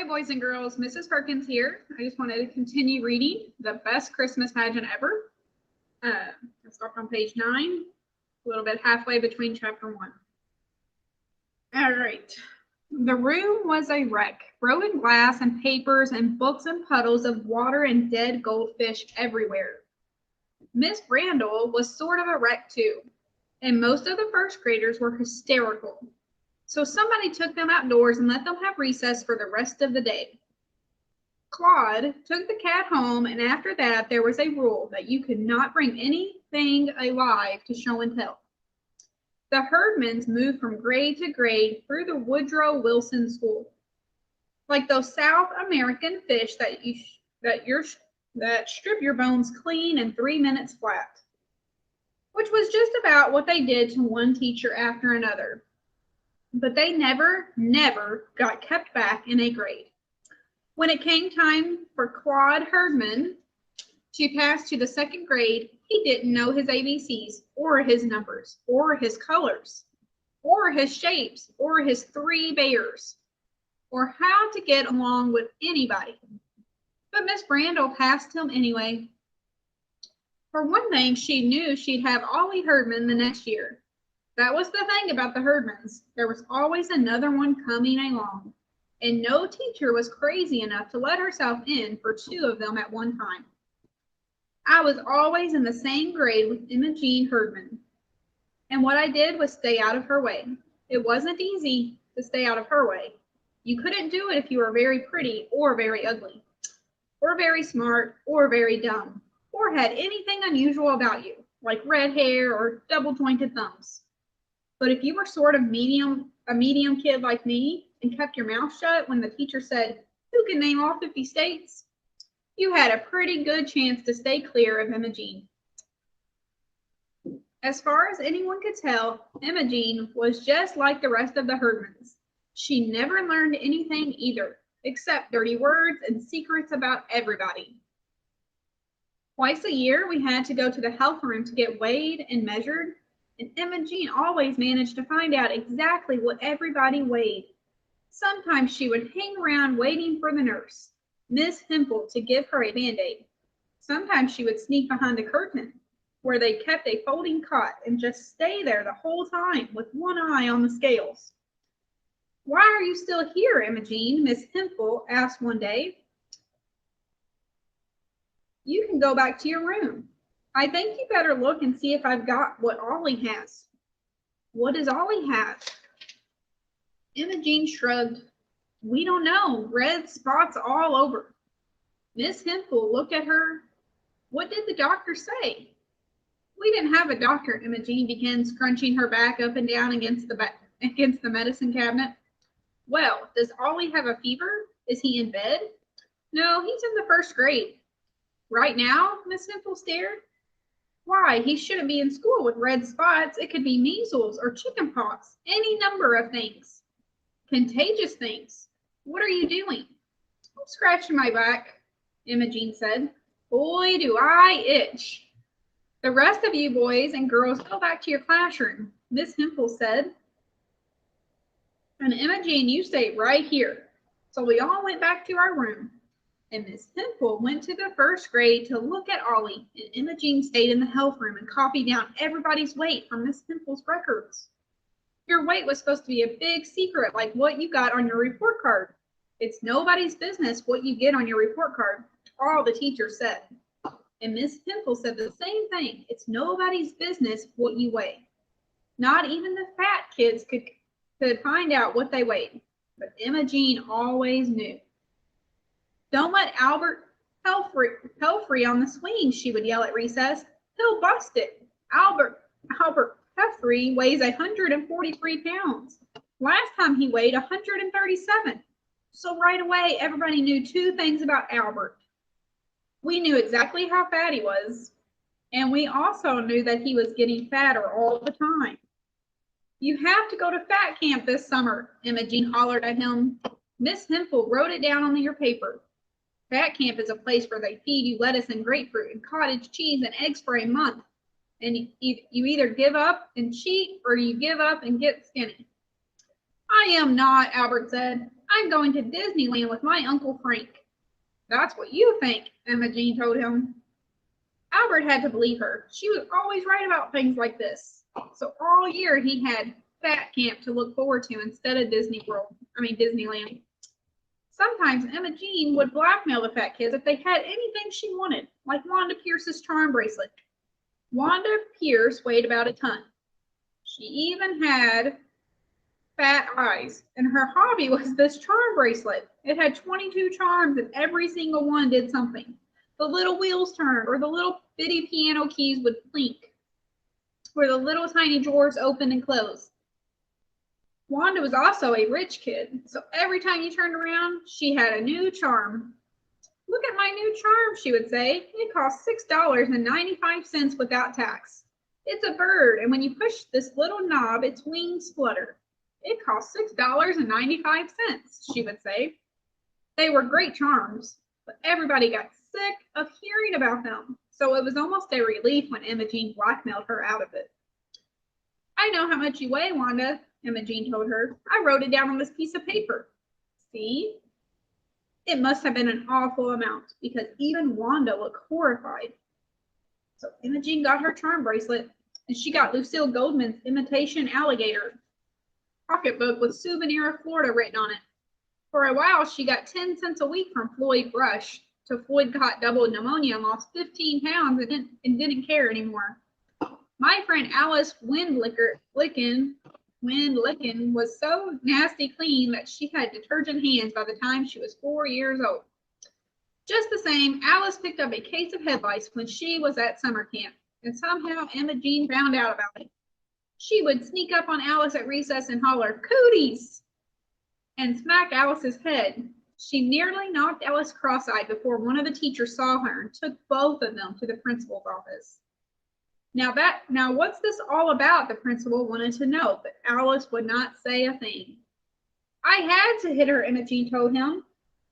Hi, boys and girls. Mrs. Perkins here. I just wanted to continue reading The Best Christmas Pageant Ever. Let's start on page 9, a little bit halfway between chapter 1. All right. The room was a wreck. Broken glass and papers and books and puddles of water and dead goldfish everywhere. Miss Randall was sort of a wreck too, and most of the first graders were hysterical. So somebody took them outdoors and let them have recess for the rest of the day. Claude took the cat home, and after that there was a rule that you could not bring anything alive to show and tell. The Herdmans moved from grade to grade through the Woodrow Wilson School, like those South American fish that strip your bones clean in 3 minutes flat, which was just about what they did to one teacher after another. But they never got kept back in a grade. When it came time for Claude Herdman to pass to the second grade, he didn't know his ABCs, or his numbers, or his colors, or his shapes, or his 3 bears, or how to get along with anybody. But Miss Randall passed him anyway. For one thing, she knew she'd have Ollie Herdman the next year. That was the thing about the Herdmans. There was always another one coming along, and no teacher was crazy enough to let herself in for 2 of them at one time. I was always in the same grade with Imogene Herdman, and what I did was stay out of her way. It wasn't easy to stay out of her way. You couldn't do it if you were very pretty or very ugly, or very smart or very dumb, or had anything unusual about you, like red hair or double-jointed thumbs. But if you were sort of a medium kid like me and kept your mouth shut when the teacher said, "Who can name all 50 states?" you had a pretty good chance to stay clear of Imogene. As far as anyone could tell, Imogene was just like the rest of the Herdmans. She never learned anything either, except dirty words and secrets about everybody. Twice a year, we had to go to the health room to get weighed and measured, and Imogene always managed to find out exactly what everybody weighed. Sometimes she would hang around waiting for the nurse, Miss Hempel, to give her a Band-Aid. Sometimes she would sneak behind the curtain, where they kept a folding cot, and just stay there the whole time with one eye on the scales. "Why are you still here, Imogene?" Miss Hempel asked one day. "You can go back to your room. I think you better look and see if I've got what Ollie has." "What does Ollie have?" Imogene shrugged. "We don't know. Red spots all over." Miss Hempel looked at her. "What did the doctor say?" "We didn't have a doctor." Imogene began scrunching her back up and down against the medicine cabinet. "Well, does Ollie have a fever? Is he in bed?" "No, he's in the first grade." "Right now?" Miss Hempel stared. "Why, he shouldn't be in school with red spots. It could be measles or chicken pox, any number of things. Contagious things. What are you doing?" "I'm scratching my back," Imogene said. "Boy, do I itch." "The rest of you boys and girls go back to your classroom," Miss Hempel said. "And Imogene, you stay right here." So we all went back to our room, and Miss Hempel went to the first grade to look at Ollie, and Imogene stayed in the health room and copied down everybody's weight from Miss Hempel's records. Your weight was supposed to be a big secret, like what you got on your report card. It's nobody's business what you get on your report card, all the teachers said. And Miss Hempel said the same thing. It's nobody's business what you weigh. Not even the fat kids could find out what they weighed, but Imogene always knew. "Don't let Albert Pelfrey on the swing," she would yell at recess. "He'll bust it. Albert Pelfrey weighs 143 pounds. Last time he weighed 137. So right away, everybody knew 2 things about Albert. We knew exactly how fat he was, and we also knew that he was getting fatter all the time. "You have to go to fat camp this summer," Imogene hollered at him. Miss Hempel wrote it down on your paper. Fat camp is a place where they feed you lettuce and grapefruit and cottage cheese and eggs for a month. And you either give up and cheat, or you give up and get skinny. "I am not," Albert said. I'm going to Disneyland with my Uncle Frank. That's what you think, Emma Jean told him. Albert had to believe her. She was always right about things like this. So all year he had Fat Camp to look forward to instead of Disneyland. Sometimes Emma Jean would blackmail the fat kids if they had anything she wanted, like Wanda Pierce's charm bracelet. Wanda Pierce weighed about a ton. She even had fat eyes, and her hobby was this charm bracelet. It had 22 charms, and every single one did something. The little wheels turned, or the little bitty piano keys would clink, or the little tiny drawers opened and closed. Wanda was also a rich kid, so every time you turned around, she had a new charm. Look at my new charm, she would say. It costs $6.95 without tax. It's a bird, and when you push this little knob, its wings flutter. It costs $6.95, she would say. They were great charms, but everybody got sick of hearing about them, so it was almost a relief when Emma Jean blackmailed her out of it. I know how much you weigh, Wanda, Emma Jean told her. I wrote it down on this piece of paper. See? It must have been an awful amount, because even Wanda looked horrified. So Emma Jean got her charm bracelet, and she got Lucille Goldman's imitation alligator pocketbook with souvenir of Florida written on it. For a while, she got 10 cents a week from Floyd Brush, till Floyd caught double pneumonia and lost 15 pounds and didn't care anymore. My friend Alice Windlicken was so nasty clean that she had detergent hands by the time she was 4 years old. Just the same, Alice picked up a case of head lice when she was at summer camp, and somehow Emma Jean found out about it. She would sneak up on Alice at recess and holler, "Cooties!" and smack Alice's head. She nearly knocked Alice cross-eyed before one of the teachers saw her and took both of them to the principal's office. Now what's this all about? The principal wanted to know, but Alice would not say a thing. I had to hit her, Emma Jean told him.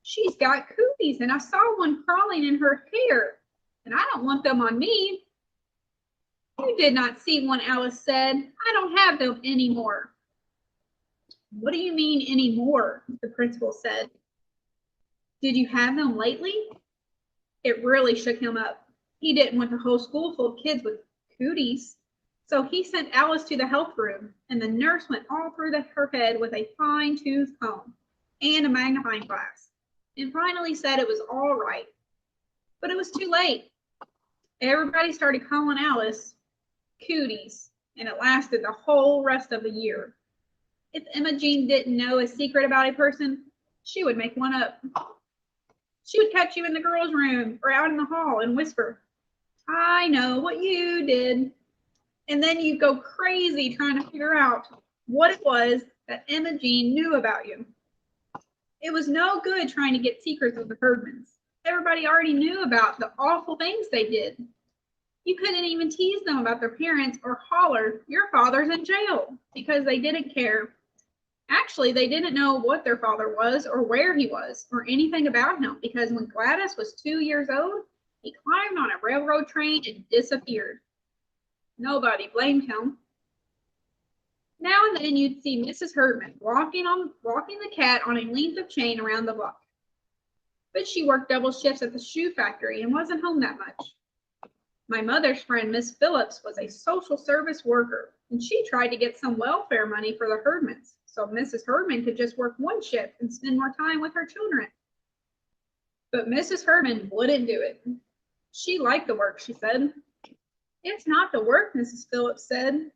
She's got cooties, and I saw one crawling in her hair, and I don't want them on me. You did not see one, Alice said. I don't have them anymore. What do you mean anymore? The principal said. Did you have them lately? It really shook him up. He didn't want the whole school full of kids with cooties. So he sent Alice to the health room, and the nurse went all through her head with a fine-tooth comb and a magnifying glass, and finally said it was all right. But it was too late. Everybody started calling Alice Cooties, and it lasted the whole rest of the year. If Emma Jean didn't know a secret about a person, she would make one up. She would catch you in the girls' room or out in the hall and whisper, "I know what you did." And then you'd go crazy trying to figure out what it was that Emma Jean knew about you. It was no good trying to get secrets with the Herdmans. Everybody already knew about the awful things they did. You couldn't even tease them about their parents or holler, "Your father's in jail," because they didn't care. Actually, they didn't know what their father was or where he was or anything about him, because when Gladys was 2 years old, he climbed on a railroad train and disappeared. Nobody blamed him. Now and then you'd see Mrs. Herdman walking the cat on a length of chain around the block. But she worked double shifts at the shoe factory and wasn't home that much. My mother's friend, Miss Phillips, was a social service worker, and she tried to get some welfare money for the Herdmans, so Mrs. Herdman could just work one shift and spend more time with her children. But Mrs. Herdman wouldn't do it. She liked the work, she said. It's not the work, Mrs. Phillips said,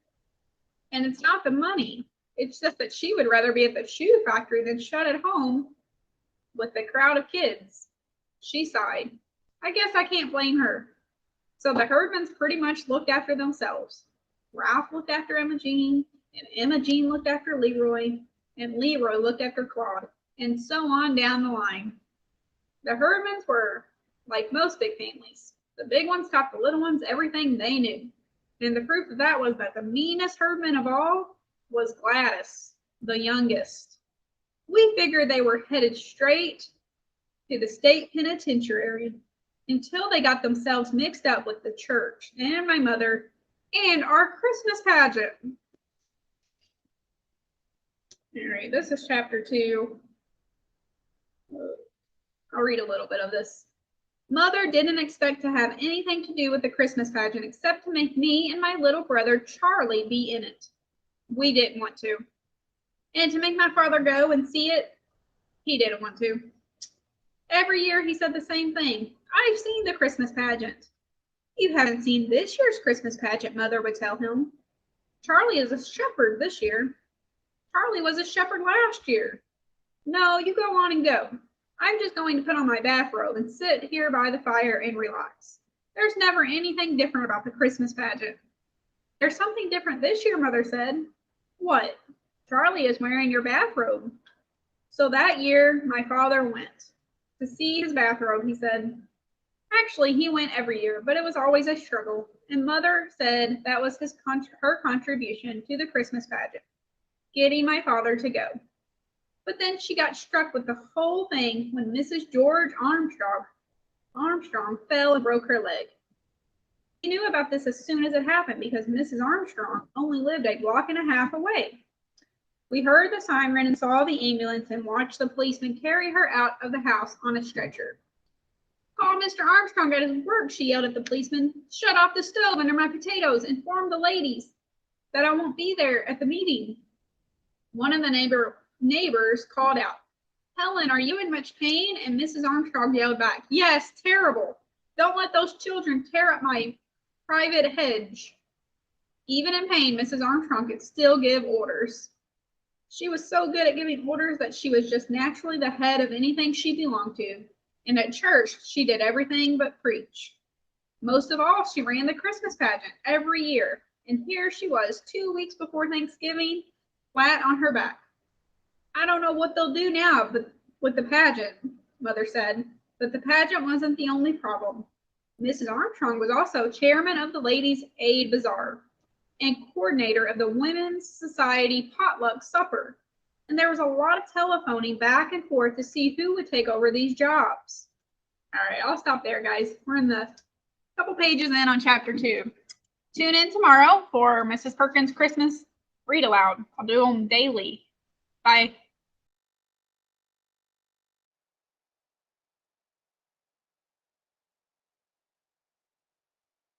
and it's not the money. It's just that she would rather be at the shoe factory than shut at home with a crowd of kids. She sighed. I guess I can't blame her. So the Herdmans pretty much looked after themselves. Ralph looked after Emma Jean, and Emma Jean looked after Leroy, and Leroy looked after Claude, and so on down the line. The Herdmans were like most big families. The big ones taught the little ones everything they knew. And the proof of that was that the meanest Herdman of all was Gladys, the youngest. We figured they were headed straight to the state penitentiary until they got themselves mixed up with the church and my mother and our Christmas pageant. All right, this is chapter 2. I'll read a little bit of this. Mother didn't expect to have anything to do with the Christmas pageant except to make me and my little brother Charlie be in it. We didn't want to. And to make my father go and see it, he didn't want to. Every year he said the same thing. I've seen the Christmas pageant. You haven't seen this year's Christmas pageant, Mother would tell him. Charlie is a shepherd this year. Charlie was a shepherd last year. No, you go on and go. I'm just going to put on my bathrobe and sit here by the fire and relax. There's never anything different about the Christmas pageant. There's something different this year, Mother said. What? Charlie is wearing your bathrobe. So that year, my father went to see his bathrobe, he said. Actually, he went every year, but it was always a struggle. And Mother said that was her contribution to the Christmas pageant, getting my father to go. But then she got struck with the whole thing when Mrs. George Armstrong fell and broke her leg. He knew about this as soon as it happened because Mrs. Armstrong only lived a block and a half away. We heard the siren and saw the ambulance and watched the policeman carry her out of the house on a stretcher. Call Mr. Armstrong at his work, she yelled at the policeman. Shut off the stove under my potatoes. Inform the ladies that I won't be there at the meeting. One of the neighbors called out, Helen, are you in much pain? And Mrs. Armstrong yelled back, yes, terrible. Don't let those children tear up my private hedge. Even in pain, Mrs. Armstrong could still give orders. She was so good at giving orders that she was just naturally the head of anything she belonged to. And at church, she did everything but preach. Most of all, she ran the Christmas pageant every year. And here she was 2 weeks before Thanksgiving, flat on her back. I don't know what they'll do now with the pageant, Mother said. But the pageant wasn't the only problem. Mrs. Armstrong was also chairman of the Ladies' Aid Bazaar and coordinator of the Women's Society potluck supper. And there was a lot of telephoning back and forth to see who would take over these jobs. All right, I'll stop there, guys. We're in the couple pages in on chapter 2. Tune in tomorrow for Mrs. Perkins' Christmas Read Aloud. I'll do them daily. Bye.